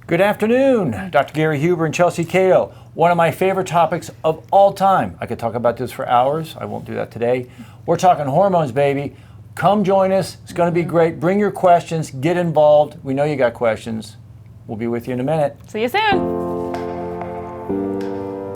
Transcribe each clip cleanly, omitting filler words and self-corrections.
Good afternoon, Dr. Gary Huber and Chelsea Cato. One of my favorite topics of all time. I could talk about this for hours. I won't do that today. We're talking hormones, baby. Come join us. It's going to be great. Bring your questions. Get involved. We know you got questions. We'll be with you in a minute. See you soon.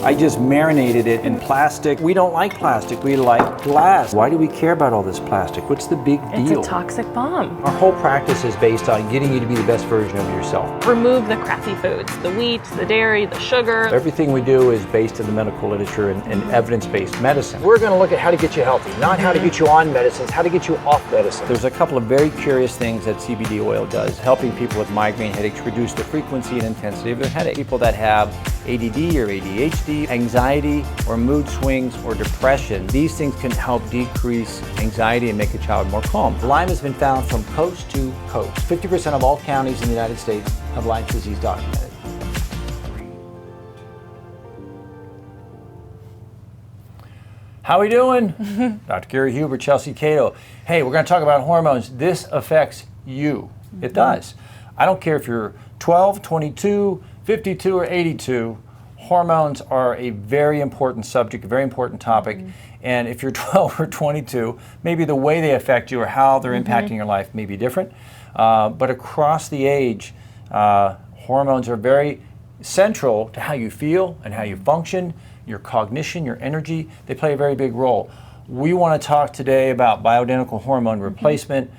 I just marinated it in plastic. We don't like plastic, we like glass. Why do we care about all this plastic? What's the big deal? It's a toxic bomb. Our whole practice is based on getting you to be the best version of yourself. Remove the crappy foods, the wheat, the dairy, the sugar. Everything we do is based in the medical literature and evidence-based medicine. We're going to look at how to get you healthy, not how to get you on medicines, how to get you off medicine. There's a couple of very curious things that CBD oil does, helping people with migraine headaches reduce the frequency and intensity of their headache. People that have ADD or ADHD, anxiety or mood swings or depression. These things can help decrease anxiety and make a child more calm. Lyme has been found from coast to coast. 50% of all counties in the United States have Lyme disease documented. How we doing? Dr. Gary Huber, Chelsea Cato. Hey, we're going to talk about hormones. This affects you. It does. I don't care if you're 12, 22, 52, or 82. Hormones are a very important subject, a very important topic. And if you're 12 or 22, maybe the way they affect you or how they're impacting your life may be different. But across the age, hormones are very central to how you feel and how you function, your cognition, your energy. They play a very big role. We want to talk today about bioidentical hormone replacement,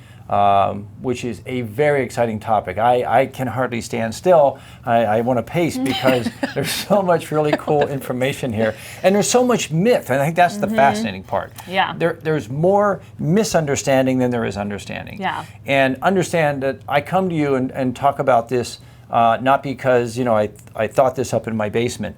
which is a very exciting topic. I can hardly stand still. I want to pace because there's so much really cool information here. And there's so much myth, and I think that's the fascinating part. Yeah. There's more misunderstanding than there is understanding. Yeah. And understand that I come to you and talk about this not because I thought this up in my basement.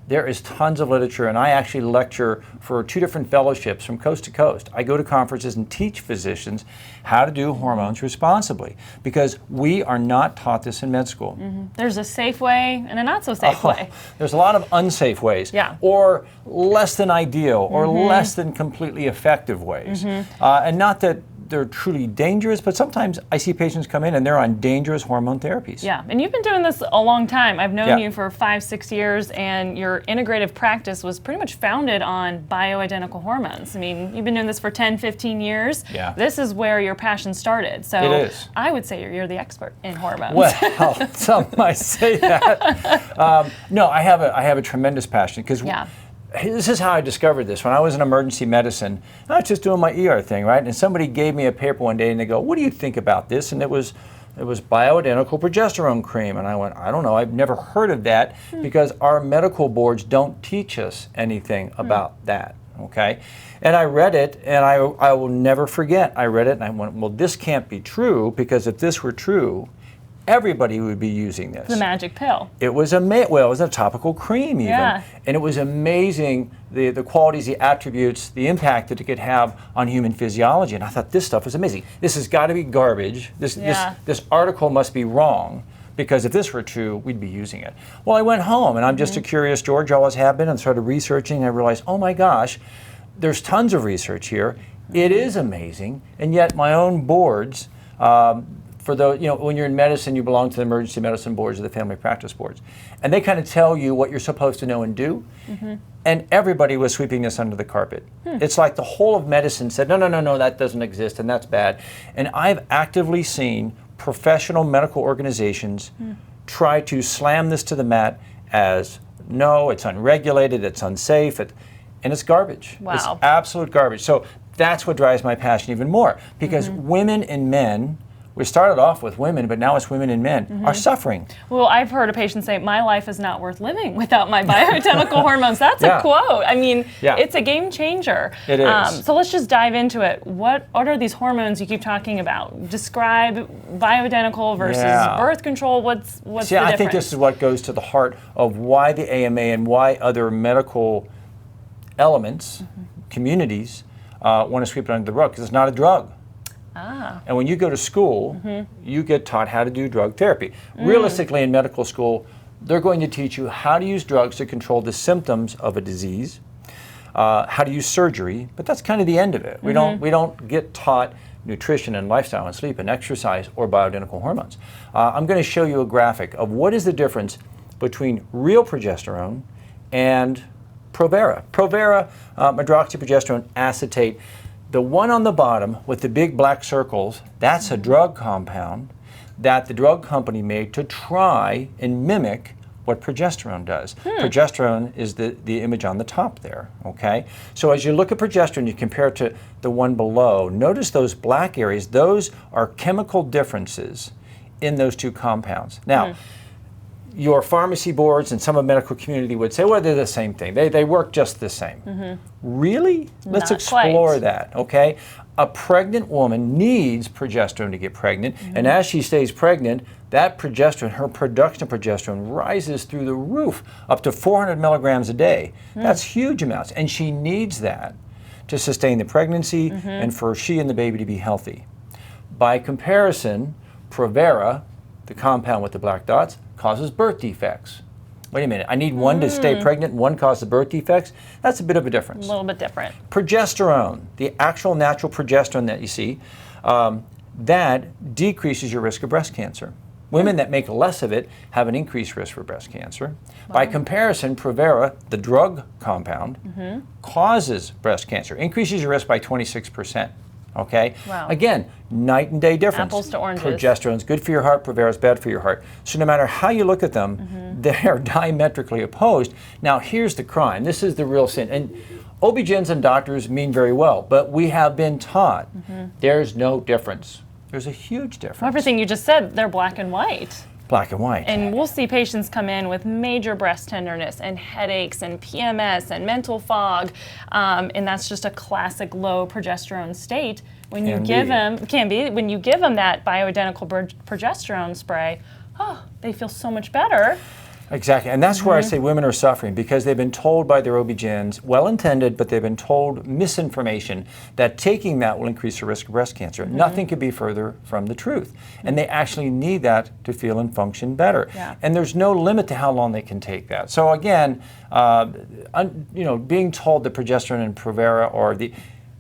There is tons of literature, and I actually lecture for 2 different fellowships from coast to coast. I go to conferences and teach physicians how to do hormones responsibly because we are not taught this in med school. There's a safe way and a not so safe way. There's a lot of unsafe ways, or less than ideal, or less than completely effective ways. And not that they're truly dangerous, but sometimes I see patients come in and they're on dangerous hormone therapies. Yeah, and you've been doing this a long time. I've known you for 5-6 years, and your integrative practice was pretty much founded on bioidentical hormones. I mean, you've been doing this for 10-15 years. Yeah. This is where your passion started. So it is. I would say you're the expert in hormones. Well, some might say that. No, I have a tremendous passion because this is how I discovered this. When I was in emergency medicine, I was just doing my ER thing, right? And somebody gave me a paper one day and they go, "What do you think about this?" And it was bioidentical progesterone cream. And I went, "I don't know, I've never heard of that because our medical boards don't teach us anything about that." Okay? And I read it, and I will never forget. I read it and I went, "Well, this can't be true, because if this were true, everybody would be using this." The magic pill. It was it was a topical cream even. Yeah. And it was amazing, the qualities, the attributes, the impact that it could have on human physiology. And I thought, this stuff is amazing. This has got to be garbage. This article must be wrong, because if this were true, we'd be using it. Well, I went home, and I'm just a curious George, always have been, and started researching, and I realized, oh my gosh, there's tons of research here. It is amazing, and yet my own boards, for those, when you're in medicine, you belong to the emergency medicine boards or the family practice boards. And they kind of tell you what you're supposed to know and do. And everybody was sweeping this under the carpet. It's like the whole of medicine said, no, that doesn't exist and that's bad. And I've actively seen professional medical organizations try to slam this to the mat as, no, it's unregulated, it's unsafe, and it's garbage. Wow. It's absolute garbage. So that's what drives my passion even more, because women and men, we started off with women, but now it's women and men, are suffering. Well, I've heard a patient say, "My life is not worth living without my bioidentical hormones." That's a quote. I mean, it's a game changer. It is. So let's just dive into it. What are these hormones you keep talking about? Describe bioidentical versus birth control. What's the difference? I think this is what goes to the heart of why the AMA and why other medical elements, communities, want to sweep it under the rug, because it's not a drug. And when you go to school, you get taught how to do drug therapy. Realistically, in medical school, they're going to teach you how to use drugs to control the symptoms of a disease, how to use surgery, but that's kind of the end of it. We don't get taught nutrition and lifestyle and sleep and exercise or bioidentical hormones. I'm going to show you a graphic of what is the difference between real progesterone and Provera. Provera, medroxyprogesterone acetate, the one on the bottom with the big black circles, that's a drug compound that the drug company made to try and mimic what progesterone does. Progesterone is the image on the top there, okay? So as you look at progesterone, you compare it to the one below, notice those black areas, those are chemical differences in those two compounds. Now, your pharmacy boards and some of the medical community would say, well, they're the same thing. They work just the same. Really? Let's explore that, okay? A pregnant woman needs progesterone to get pregnant, and as she stays pregnant, that progesterone, her production of progesterone rises through the roof, up to 400 milligrams a day. That's huge amounts, and she needs that to sustain the pregnancy and for she and the baby to be healthy. By comparison, Provera, the compound with the black dots, causes birth defects. Wait a minute, I need one to stay pregnant, one causes birth defects? That's a bit of a difference. A little bit different. Progesterone, the actual natural progesterone that you see, that decreases your risk of breast cancer. Women that make less of it have an increased risk for breast cancer. By comparison, Provera, the drug compound, causes breast cancer, increases your risk by 26%. Okay? Wow. Again, night and day difference. Apples to oranges. Progesterone's good for your heart, Provera's bad for your heart. So no matter how you look at them, they're diametrically opposed. Now here's the crime. This is the real sin. And OB-GYNs and doctors mean very well, but we have been taught there's no difference. There's a huge difference. Everything you just said, they're black and white. Black and white. And we'll see patients come in with major breast tenderness and headaches and PMS and mental fog, and that's just a classic low progesterone state. When you give them, when you give them that bioidentical progesterone spray, they feel so much better. Exactly, and that's where I say women are suffering because they've been told by their OB-GYNs, well-intended, but they've been told misinformation that taking that will increase the risk of breast cancer. Nothing could be further from the truth. And they actually need that to feel and function better. And there's no limit to how long they can take that. So again, being told that progesterone and Provera are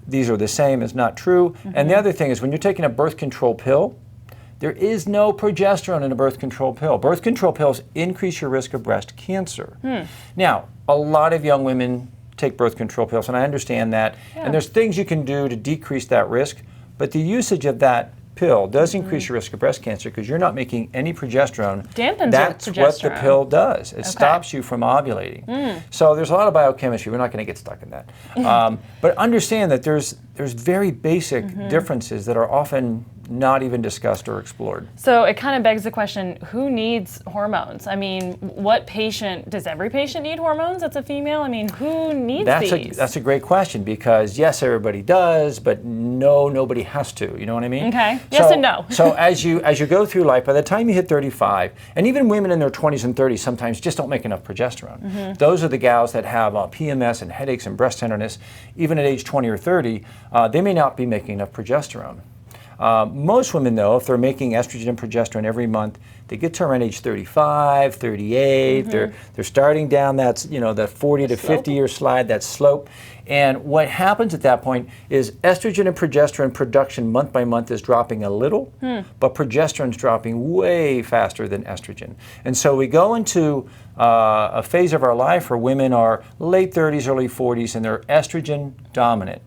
these are the same is not true. And the other thing is when you're taking a birth control pill, there is no progesterone in a birth control pill. Birth control pills increase your risk of breast cancer. Now, a lot of young women take birth control pills, and I understand that. And there's things you can do to decrease that risk, but the usage of that pill does increase your risk of breast cancer because you're not making any progesterone. Dampens That's your what the progesterone. pill does. It stops you from ovulating. So there's a lot of biochemistry. We're not going to get stuck in that. But understand that there's very basic differences that are often not even discussed or explored. So it kind of begs the question, who needs hormones? I mean, what patient, does every patient need hormones that's a female? I mean, who needs these? That's a great question because yes, everybody does, but no, nobody has to. You know what I mean? Okay. Yes and no. So as you go through life, by the time you hit 35, and even women in their 20s and 30s sometimes just don't make enough progesterone. Those are the gals that have PMS and headaches and breast tenderness. Even at age 20 or 30, they may not be making enough progesterone. Most women, though, if they're making estrogen and progesterone every month, they get to around age 35, 38. They're starting down that, that 40 to 50-year slide, that slope. And what happens at that point is estrogen and progesterone production month by month is dropping a little, but progesterone's dropping way faster than estrogen. And so we go into a phase of our life where women are late 30s, early 40s, and they're estrogen dominant.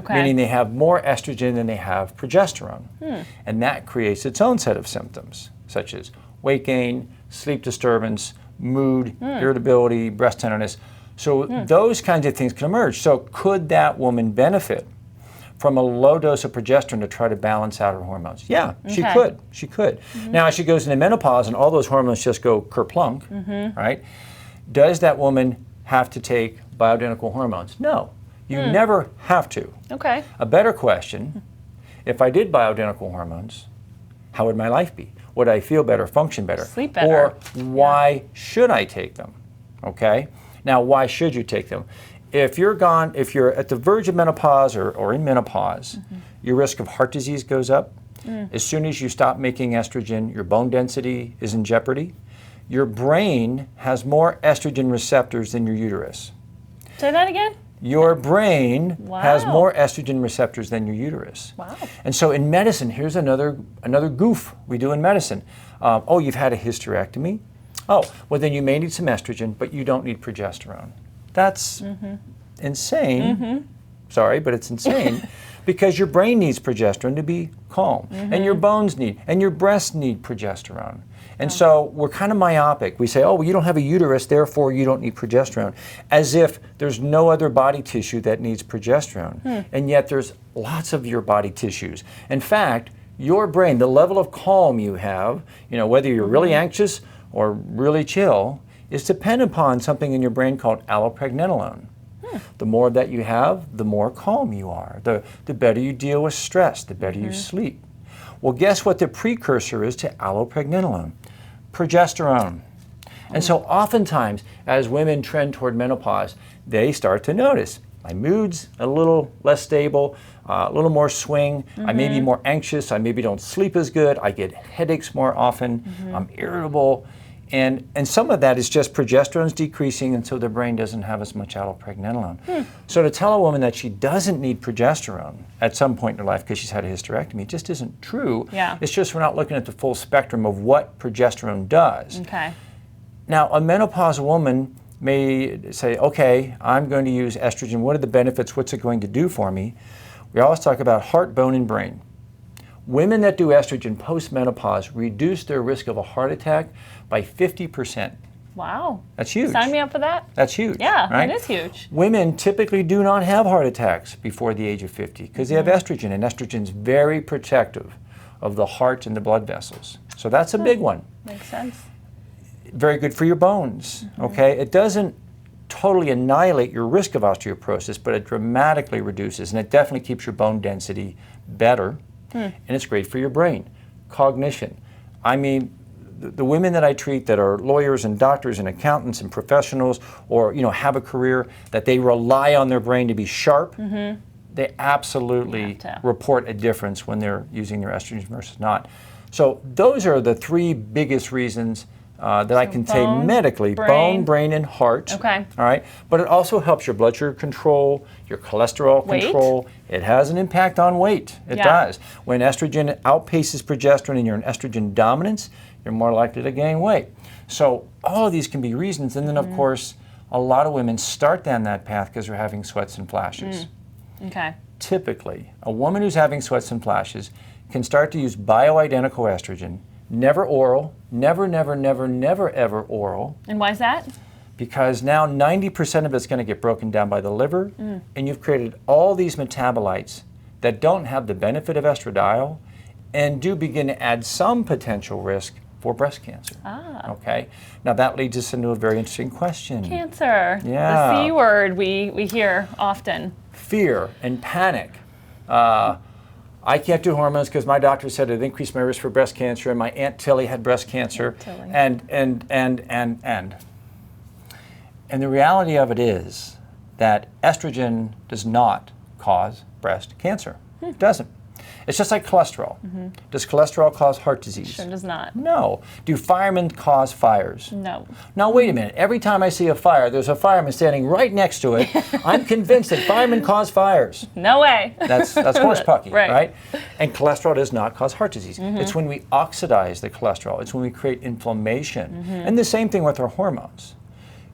Meaning they have more estrogen than they have progesterone. And that creates its own set of symptoms, such as weight gain, sleep disturbance, mood, irritability, breast tenderness. So those kinds of things can emerge. So could that woman benefit from a low dose of progesterone to try to balance out her hormones? Yeah, she could. She could. Now, as she goes into menopause and all those hormones just go kerplunk, right? Does that woman have to take bioidentical hormones? No. You never have to. Okay. A better question, if I did bioidentical hormones, how would my life be? Would I feel better, function better? Sleep better. Or why should I take them? Okay? Now, why should you take them? If you're at the verge of menopause or in menopause, your risk of heart disease goes up. As soon as you stop making estrogen, your bone density is in jeopardy. Your brain has more estrogen receptors than your uterus. Say that again? Your brain Wow. has more estrogen receptors than your uterus. Wow. And so in medicine, here's another goof we do in medicine. Oh, you've had a hysterectomy? Oh, well then you may need some estrogen, but you don't need progesterone. That's insane. Sorry, but it's insane. Because your brain needs progesterone to be calm, and your bones need, and your breasts need progesterone. And so we're kind of myopic. We say, oh, well, you don't have a uterus, therefore you don't need progesterone, as if there's no other body tissue that needs progesterone. And yet there's lots of your body tissues. In fact, your brain, the level of calm you have, whether you're really anxious or really chill, is dependent upon something in your brain called allopregnenolone. The more of that you have, the more calm you are. The better you deal with stress, the better you sleep. Well, guess what the precursor is to allopregnenolone? Progesterone. And so oftentimes, as women trend toward menopause, they start to notice, my mood's a little less stable, a little more swing, I may be more anxious, I maybe don't sleep as good, I get headaches more often, I'm irritable. And some of that is just progesterone's decreasing, and so the brain doesn't have as much allopregnenolone. So to tell a woman that she doesn't need progesterone at some point in her life because she's had a hysterectomy just isn't true. Yeah. It's just we're not looking at the full spectrum of what progesterone does. Okay. Now, a menopausal woman may say, okay, I'm going to use estrogen. What are the benefits? What's it going to do for me? We always talk about heart, bone, and brain. Women that do estrogen post-menopause reduce their risk of a heart attack by 50%. Wow. That's huge. Sign me up for that. That's huge. Yeah, right? it is huge. Women typically do not have heart attacks before the age of 50 because they have estrogen, and estrogen is very protective of the heart and the blood vessels. So that's a big one. Makes sense. Very good for your bones, okay? It doesn't totally annihilate your risk of osteoporosis, but it dramatically reduces, and it definitely keeps your bone density better. And it's great for your brain. Cognition. I mean, the women that I treat that are lawyers and doctors and accountants and professionals, or have a career that they rely on their brain to be sharp, they absolutely report a difference when they're using their estrogen versus not. So those are the three biggest reasons that I can say medically: bone, brain, and heart. Okay. All right. But it also helps your blood sugar control, your cholesterol control. It has an impact on weight. It does. When estrogen outpaces progesterone and you're in estrogen dominance, you're more likely to gain weight. So all of these can be reasons. And then, of course, a lot of women start down that path because they're having sweats and flashes. Okay. Typically, a woman who's having sweats and flashes can start to use bioidentical estrogen. Never oral, never ever oral. And why is that? Because now 90% of it's going to get broken down by the liver, and you've created all these metabolites that don't have the benefit of estradiol and do begin to add some potential risk for breast cancer. Okay. Now that leads us into a very interesting question. Cancer. Yeah. The C word we hear often. Fear and panic. I can't do hormones because my doctor said it increased my risk for breast cancer, and my Aunt Tilly had breast cancer. And the reality of it is that estrogen does not cause breast cancer. It doesn't. It's just like cholesterol. Does cholesterol cause heart disease? Sure does not. No. Do firemen cause fires? No. Now, wait a minute. Every time I see a fire, there's a fireman standing right next to it. I'm convinced that firemen cause fires. No way. That's horse pucky, Right. right? And cholesterol does not cause heart disease. It's when we oxidize the cholesterol. It's when we create inflammation. And the same thing with our hormones.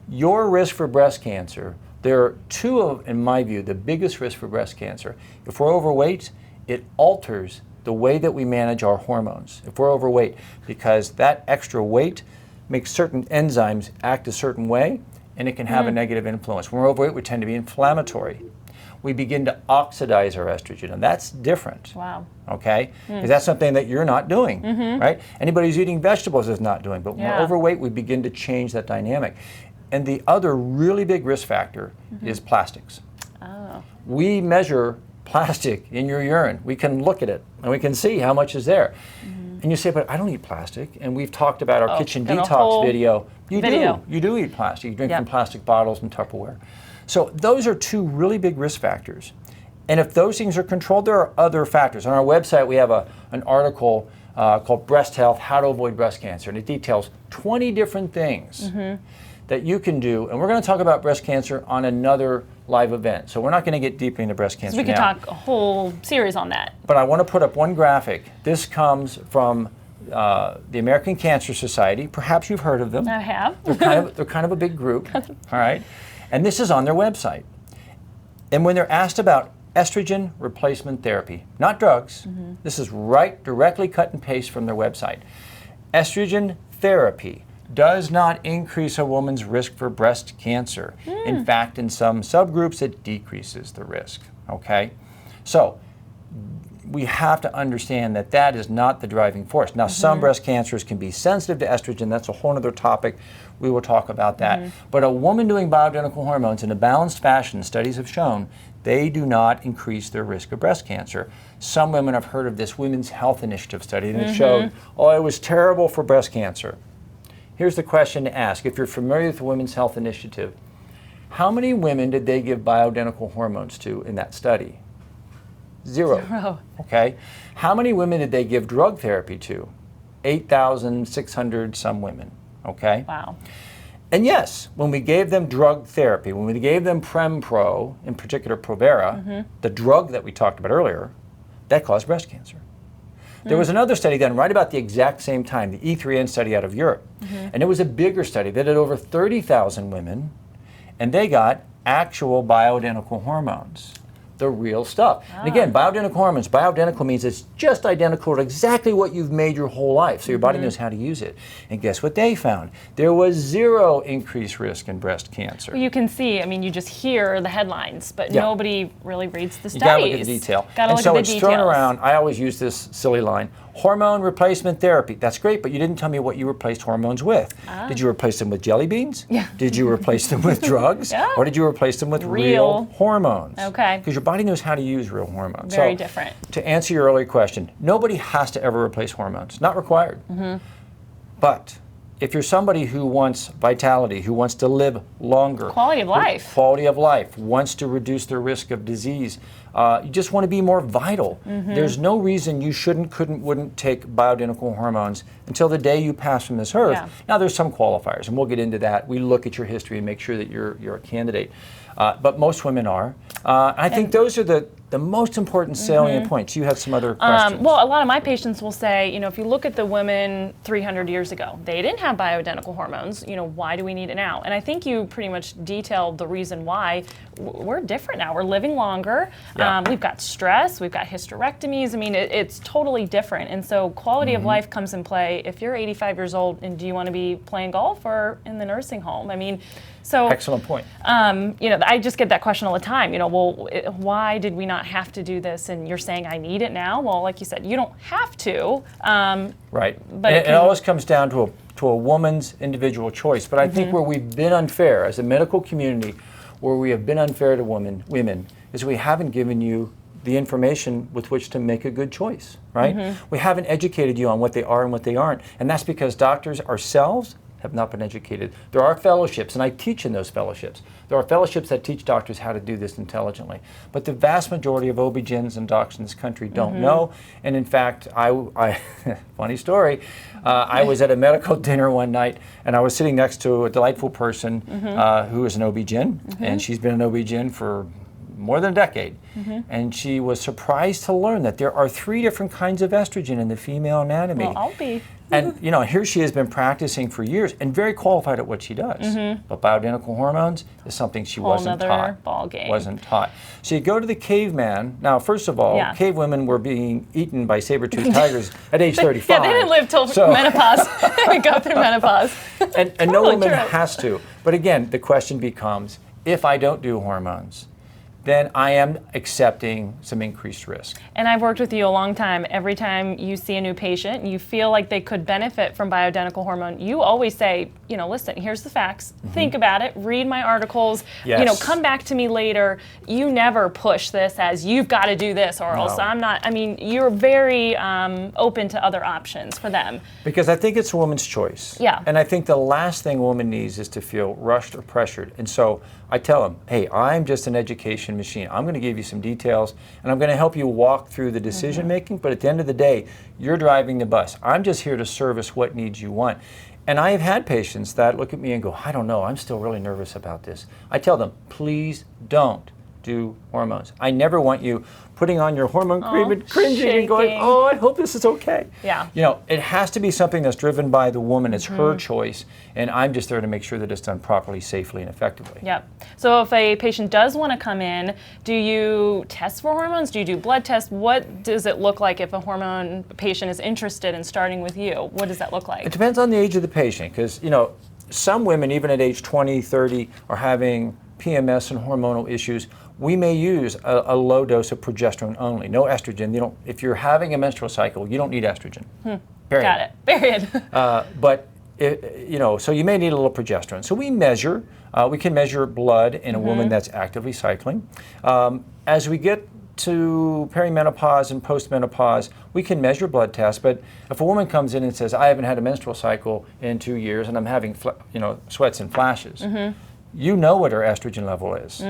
Your risk for breast cancer, there are two of, in my view, the biggest risks for breast cancer. If we're overweight, it alters the way that we manage our hormones if we're overweight, because that extra weight makes certain enzymes act a certain way, and it can have a negative influence. When we're overweight, we tend to be inflammatory. We begin to oxidize our estrogen, and that's different. Wow. Okay? Because that's something that you're not doing, right? Anybody who's eating vegetables is not doing, but when we're overweight, we begin to change that dynamic. And the other really big risk factor is plastics. Oh. We measure plastic in your urine. We can look at it and we can see how much is there. And you say, but I don't eat plastic. And we've talked about our kitchen detox video. You do eat plastic. You drink from plastic bottles and Tupperware. So those are two really big risk factors. And if those things are controlled, there are other factors. On our website, we have an article called Breast Health, How to Avoid Breast Cancer. And it details 20 different things that you can do, and we're going to talk about breast cancer on another live event. So we're not going to get deeply into breast cancer So we could now. talk a whole series on that. But I want to put up one graphic. This comes from the American Cancer Society. Perhaps you've heard of them. I have. They're kind of a big group, all right? And this is on their website. And when they're asked about estrogen replacement therapy, not drugs, this is directly cut and paste from their website. Estrogen therapy does not increase a woman's risk for breast cancer. In fact, in some subgroups, it decreases the risk, okay? So we have to understand that that is not the driving force. Now, some breast cancers can be sensitive to estrogen. That's a whole other topic. We will talk about that. But a woman doing bioidentical hormones in a balanced fashion, studies have shown, they do not increase their risk of breast cancer. Some women have heard of this Women's Health Initiative study, and it showed, oh, it was terrible for breast cancer. Here's the question to ask. If you're familiar with the Women's Health Initiative, how many women did they give bioidentical hormones to in that study? Zero. Okay. How many women did they give drug therapy to? 8,600 some women. Okay. Wow. And yes, when we gave them drug therapy, when we gave them Prempro, in particular Provera, the drug that we talked about earlier, that caused breast cancer. There was another study done right about the exact same time, the E3N study out of Europe. And it was a bigger study that had over 30,000 women, and they got actual bioidentical hormones, the real stuff. And again, bioidentical hormones, bioidentical means it's just identical to exactly what you've made your whole life, so your body knows how to use it. And guess what they found? There was zero increased risk in breast cancer. Well, you can see, I mean, you just hear the headlines, but nobody really reads the studies. You gotta look at the detail. Gotta look at the details. Thrown around, I always use this silly line, hormone replacement therapy. That's great, but you didn't tell me what you replaced hormones with. Did you replace them with jelly beans? Yeah. Did you replace them with drugs? Or did you replace them with real hormones? Okay. Because your body knows how to use real hormones. Very different. To answer your earlier question, nobody has to ever replace hormones. Not required. But if you're somebody who wants vitality, who wants to live longer, Quality of life, wants to reduce their risk of disease, you just want to be more vital. There's no reason you shouldn't, couldn't, wouldn't take bioidentical hormones until the day you pass from this earth. Now there's some qualifiers, and we'll get into that. We look at your history and make sure that you're a candidate. But most women are. I think those are the most important salient points. You had some other questions. Well, a lot of my patients will say, you know, if you look at the women 300 years ago, they didn't have bioidentical hormones. You know, why do we need it now? And I think you pretty much detailed the reason why. We're different now. We're living longer. We've got stress. We've got hysterectomies. I mean, it's totally different. And so quality of life comes in play. If you're 85 years old and do you want to be playing golf or in the nursing home? I mean, so excellent point. You know, I just get that question all the time. You know, well, why did we not have to do this? And you're saying I need it now. Well, like you said, you don't have to. Right. But it always comes down to a woman's individual choice. But I think where we've been unfair as a medical community, where we have been unfair to women, is we haven't given you the information with which to make a good choice, right? We haven't educated you on what they are and what they aren't. And that's because doctors ourselves have not been educated. There are fellowships, and I teach in those fellowships. There are fellowships that teach doctors how to do this intelligently. But the vast majority of OB-GYNs and docs in this country don't know. And in fact, I funny story, I was at a medical dinner one night, and I was sitting next to a delightful person who is an OB-GYN, and she's been an OB-GYN for more than a decade. And she was surprised to learn that there are 3 different kinds of estrogen in the female anatomy. Well, I'll be. And you know, here she has been practicing for years and very qualified at what she does. But bioidentical hormones is something she wasn't taught. Ball game. Wasn't taught. So you go to the caveman. Now, first of all, cave women were being eaten by saber-toothed tigers at age 35. Yeah, they didn't live till menopause. They didn't go through menopause. And no woman has to. But again, the question becomes, if I don't do hormones, then I am accepting some increased risk. And I've worked with you a long time. Every time you see a new patient and you feel like they could benefit from bioidentical hormone, you always say, you know, listen, here's the facts. Think about it. Read my articles. Yes. You know, come back to me later. You never push this as you've got to do this or else I'm not. I mean, you're very open to other options for them. Because I think it's a woman's choice. Yeah. And I think the last thing a woman needs is to feel rushed or pressured. And so I tell them, hey, I'm just an education machine. I'm going to give you some details, and I'm going to help you walk through the decision making, but at the end of the day, you're driving the bus. I'm just here to service what needs you want. And I have had patients that look at me and go, I don't know, I'm still really nervous about this. I tell them, please don't do hormones. I never want you putting on your hormone cream and cringing and going, oh, I hope this is okay. Yeah. You know, it has to be something that's driven by the woman. It's her choice, and I'm just there to make sure that it's done properly, safely, and effectively. Yep. So if a patient does want to come in, do you test for hormones? Do you do blood tests? What does it look like if a hormone patient is interested in starting with you? What does that look like? It depends on the age of the patient, because, you know, some women, even at age 20, 30, are having PMS and hormonal issues. We may use a low dose of progesterone only, no estrogen. You don't, if you're having a menstrual cycle, you don't need estrogen. Period. Got it. Period. But you know, so you may need a little progesterone. So we measure. We can measure blood in a woman that's actively cycling. As we get to perimenopause and postmenopause, we can measure blood tests. But if a woman comes in and says, "I haven't had a menstrual cycle in 2 years, and I'm having sweats and flashes," you know what her estrogen level is.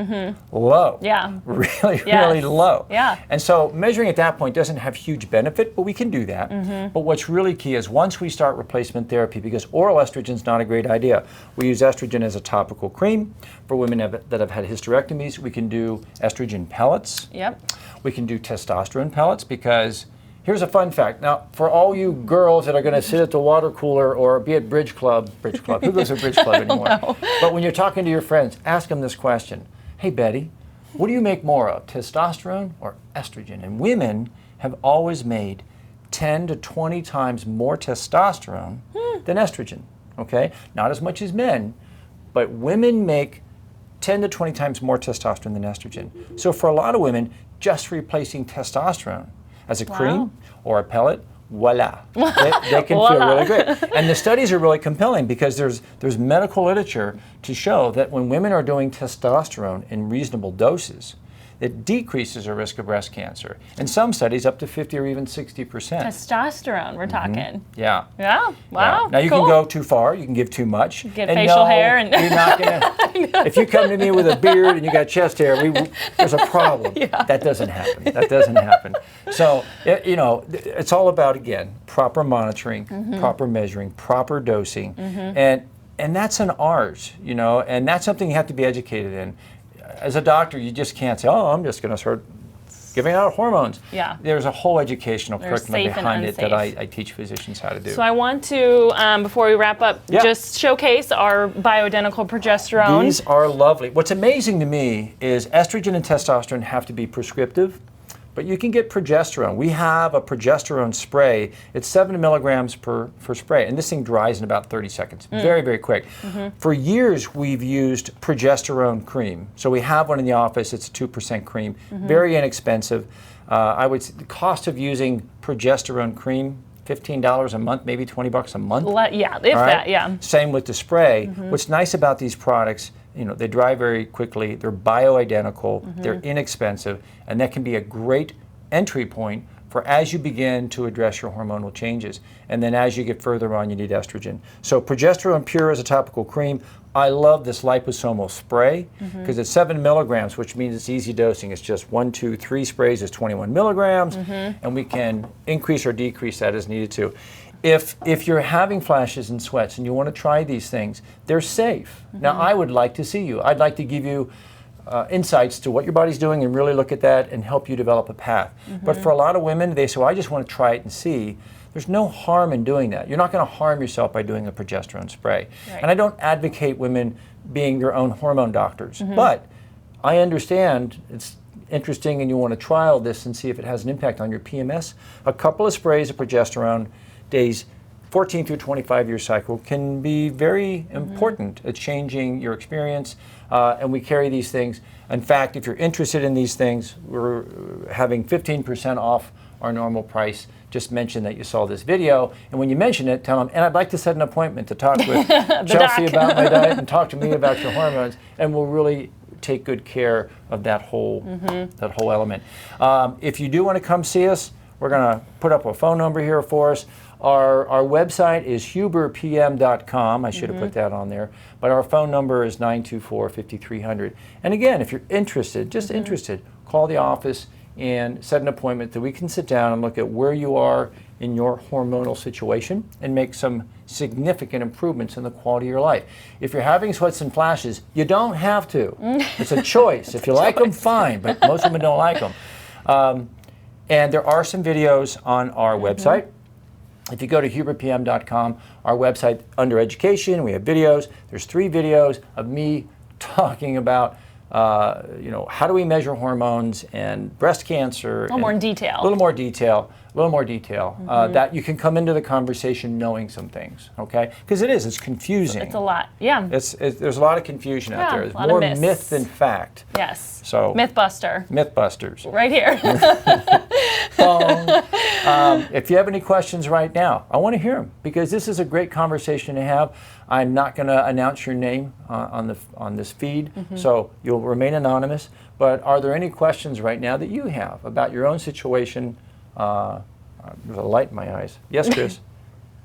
Low. Yeah. Really low. Yeah. And so measuring at that point doesn't have huge benefit, but we can do that. But what's really key is once we start replacement therapy, because oral estrogen is not a great idea. We use estrogen as a topical cream. For women that have had hysterectomies, we can do estrogen pellets. Yep. We can do testosterone pellets, because here's a fun fact. Now, for all you girls that are going to sit at the water cooler or be at Bridge Club, who goes to Bridge Club anymore? know. But when you're talking to your friends, ask them this question. Hey, Betty, what do you make more of, testosterone or estrogen? And women have always made 10 to 20 times more testosterone than estrogen, okay? Not as much as men, but women make 10 to 20 times more testosterone than estrogen. So for a lot of women, just replacing testosterone as a cream or a pellet, voila. They can feel really great. And the studies are really compelling, because there's medical literature to show that when women are doing testosterone in reasonable doses, it decreases the risk of breast cancer. In some studies, up to 50 or even 60%. Testosterone, we're talking. Yeah. Yeah. Wow. Yeah. Now you can go too far. You can give too much. Get facial hair and you're not gonna. If you come to me with a beard and you got chest hair, there's a problem. That doesn't happen. That doesn't happen. So you know, it's all about, again, proper monitoring, proper measuring, proper dosing, and that's an art, you know, and that's something you have to be educated in. As a doctor, you just can't say, "Oh, I'm just going to start giving out hormones." Yeah. There's a whole educational curriculum behind it that I unsafe. teach physicians how to do. So I want to, before we wrap up, just showcase our bioidentical progesterone. These are lovely. What's amazing to me is estrogen and testosterone have to be prescriptive, but you can get progesterone. We have a progesterone spray. It's 7 milligrams per spray, and this thing dries in about 30 seconds. Very, very quick. For years, we've used progesterone cream. So we have one in the office. It's a 2% cream. Very inexpensive. I would say the cost of using progesterone cream, $15 a month, maybe $20 a month. Yeah. Same with the spray. What's nice about these products, you know, they dry very quickly, they're bioidentical, they're inexpensive, and that can be a great entry point for as you begin to address your hormonal changes. And then as you get further on, you need estrogen. So progesterone pure as a topical cream. I love this liposomal spray, because it's 7 milligrams, which means it's easy dosing. It's just 1, 2, 3 sprays is 21 milligrams, and we can increase or decrease that as needed to. If you're having flashes and sweats and you want to try these things, they're safe. Now, I would like to see you. I'd like to give you insights to what your body's doing and really look at that and help you develop a path. But for a lot of women, they say, well, I just want to try it and see. There's no harm in doing that. You're not going to harm yourself by doing a progesterone spray. Right. And I don't advocate women being their own hormone doctors, but I understand it's interesting and you want to trial this and see if it has an impact on your PMS. A couple of sprays of progesterone days 14 through 25 year cycle can be very important at changing your experience, and we carry these things. In fact, if you're interested in these things, we're having 15% off our normal price. Just mention that you saw this video, and when you mention it, tell them, and I'd like to set an appointment to talk with Chelsea about my diet and talk to me about your hormones, and we'll really take good care of that whole element. If you do want to come see us, we're going to put up a phone number here for us. Our website is huberpm.com. I should have put that on there. But our phone number is 924-5300. And again, if you're interested, just interested, call the office and set an appointment that we can sit down and look at where you are in your hormonal situation and make some significant improvements in the quality of your life. If you're having sweats and flashes, you don't have to. It's a choice. If you like them, fine, but most women don't like them. And there are some videos on our website. If you go to hubertpm.com, our website, under education, we have videos. There's 3 videos of me talking about how do we measure hormones and breast cancer. A little more in detail. A little more detail. That you can come into the conversation knowing some things, okay? Because it's confusing. It's a lot, yeah. There's a lot of confusion out there. There's a lot more of myths. myth than fact. Yes. So Mythbuster. Mythbusters. Right here. If you have any questions right now, I want to hear them, because this is a great conversation to have. I'm not going to announce your name on this feed, so you'll remain anonymous. But are there any questions right now that you have about your own situation? There's a light in my eyes. Yes, Chris?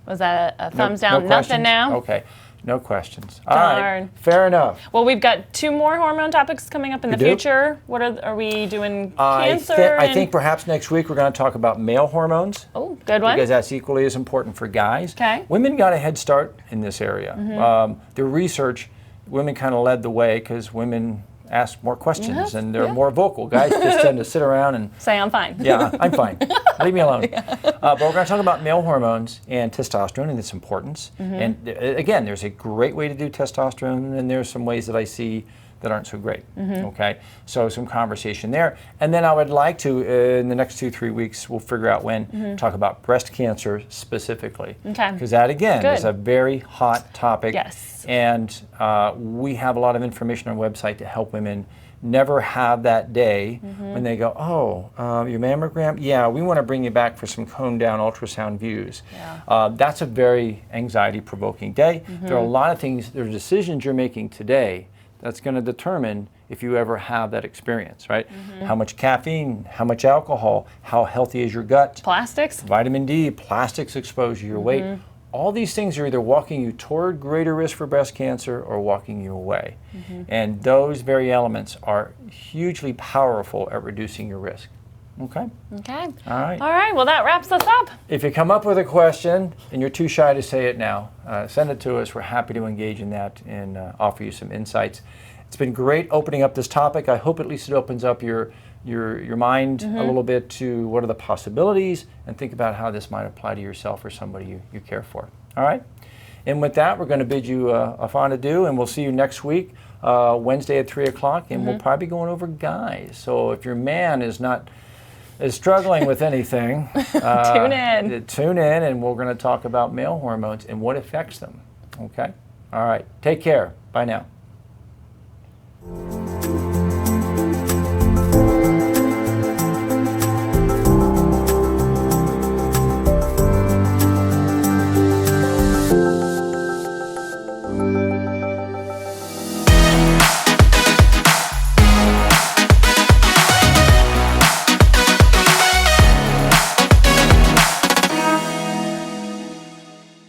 Was that a thumbs No down? questions? Nothing now? Okay. No questions. All Darn. right. Fair enough. Well, we've got 2 more hormone topics coming up in the future. What are we doing? Cancer? I think perhaps next week we're going to talk about male hormones. Oh, good one. Because that's equally as important for guys. Okay. Women got a head start in this area. The research, women kind of led the way because women ask more questions and they're more vocal. Guys just tend to sit around and say, I'm fine. Yeah, I'm fine. Leave me alone. But we're going to talk about male hormones and testosterone and its importance. And again, there's a great way to do testosterone, and there's some ways that I see that aren't so great. Okay, so some conversation there. And then I would like to, in the next 2-3 weeks, we'll figure out when, talk about breast cancer specifically. Okay. Because that, again, is a very hot topic. Yes. And we have a lot of information on our website to help women never have that day when they go, your mammogram? Yeah, we want to bring you back for some coned down ultrasound views. Yeah. That's a very anxiety-provoking day. There are a lot of things, there are decisions you're making today that's going to determine if you ever have that experience, right? How much caffeine, how much alcohol, how healthy is your gut? Plastics? Vitamin D, plastics exposure, your weight. All these things are either walking you toward greater risk for breast cancer or walking you away. And those very elements are hugely powerful at reducing your risk. Okay? Okay. All right. All right, well, that wraps us up. If you come up with a question and you're too shy to say it now, send it to us. We're happy to engage in that and offer you some insights. It's been great opening up this topic. I hope at least it opens up your mind a little bit to what are the possibilities, and think about how this might apply to yourself or somebody you care for. All right? And with that, we're going to bid you a fond adieu, and we'll see you next week, Wednesday at 3 o'clock, and we'll probably be going over guys. So if your man is struggling with anything, tune in, and we're going to talk about male hormones and what affects them. Okay? All right. Take care. Bye now.